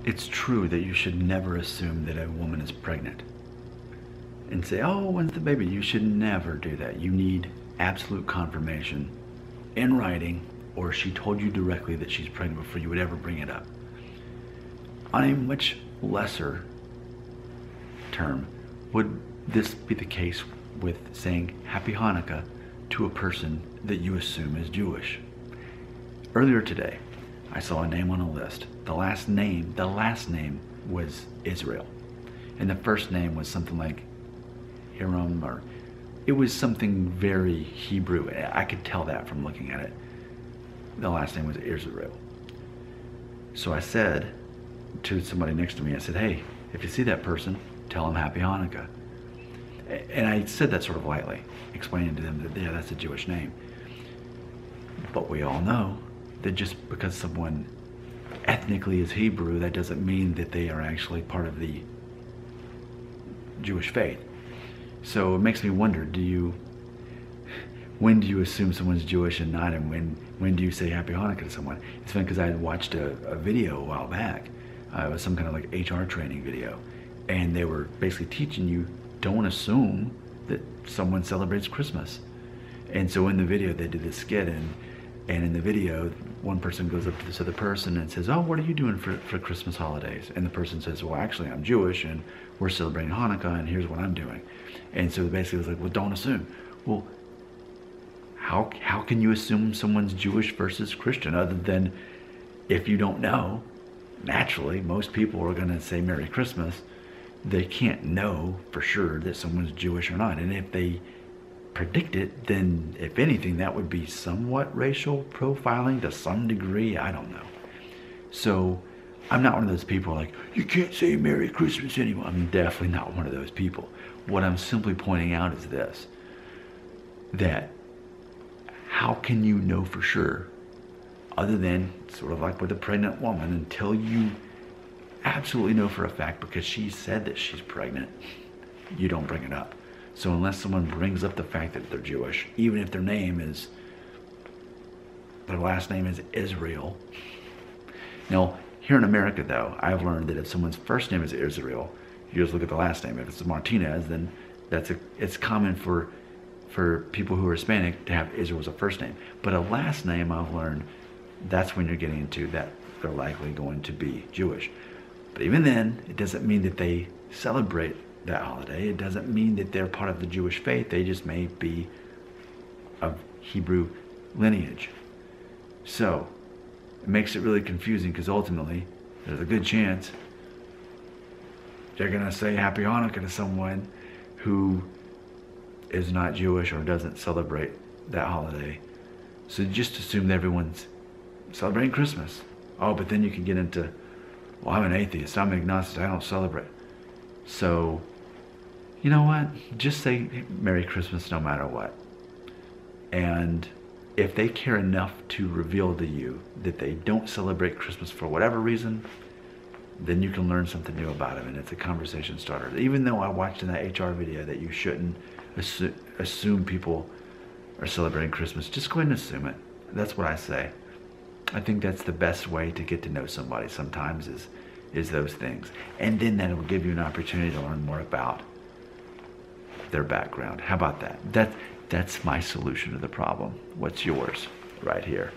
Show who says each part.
Speaker 1: It's true that you should never assume that a woman is pregnant and say, oh, when's the baby? You should never do that. You need absolute confirmation in writing, or she told you directly that she's pregnant before you would ever bring it up. On a much lesser term, would this be the case with saying Happy Hanukkah to a person that you assume is Jewish? Earlier today, I saw a name on a list. The last name was Israel. And the first name was something like Hiram, or it was something very Hebrew. I could tell that from looking at it. The last name was Israel. So I said to somebody next to me, I said, hey, if you see that person, tell them Happy Hanukkah. And I said that sort of lightly, explaining to them that, yeah, that's a Jewish name. But we all know that just because someone ethnically is Hebrew, that doesn't mean that they are actually part of the Jewish faith. So it makes me wonder, when do you assume someone's Jewish and not, and when do you say Happy Hanukkah to someone? It's funny because I had watched a video a while back. It was some kind of like HR training video, and they were basically teaching you, don't assume that someone celebrates Christmas. And so in the video they did this skit, and in the video one person goes up to this other person and says, oh, what are you doing for Christmas holidays? And the person says, well, actually I'm Jewish and we're celebrating Hanukkah and here's what I'm doing. And so basically it was like, well, don't assume. Well, how can you assume someone's Jewish versus Christian, other than if you don't know? Naturally, most people are going to say Merry Christmas. They can't know for sure that someone's Jewish or not. And if they predict it, then if anything, that would be somewhat racial profiling to some degree. I don't know. So I'm not one of those people like, you can't say Merry Christmas anymore. I'm definitely not one of those people. What I'm simply pointing out is this, that how can you know for sure, other than sort of like with a pregnant woman, until you absolutely know for a fact because she said that she's pregnant, you don't bring it up. So unless someone brings up the fact that they're Jewish, even if their last name is Israel. Now, here in America though, I've learned that if someone's first name is Israel, you just look at the last name. If it's Martinez, then it's common for people who are Hispanic to have Israel as a first name. But a last name, I've learned, that's when you're getting into that they're likely going to be Jewish. But even then, it doesn't mean that they celebrate that holiday. It doesn't mean that they're part of the Jewish faith. They just may be of Hebrew lineage. So it makes it really confusing, because ultimately there's a good chance they're going to say Happy Hanukkah to someone who is not Jewish or doesn't celebrate that holiday. So just assume that everyone's celebrating Christmas. Oh, but then you can get into, well, I'm an atheist, I'm agnostic, I don't celebrate. So, you know what? Just say Merry Christmas no matter what. And if they care enough to reveal to you that they don't celebrate Christmas for whatever reason, then you can learn something new about them, and it's a conversation starter. Even though I watched in that HR video that you shouldn't assume people are celebrating Christmas, just go ahead and assume it. That's what I say. I think that's the best way to get to know somebody sometimes, is those things. And then that will give you an opportunity to learn more about their background. How about that? That's my solution to the problem. What's yours? Right here.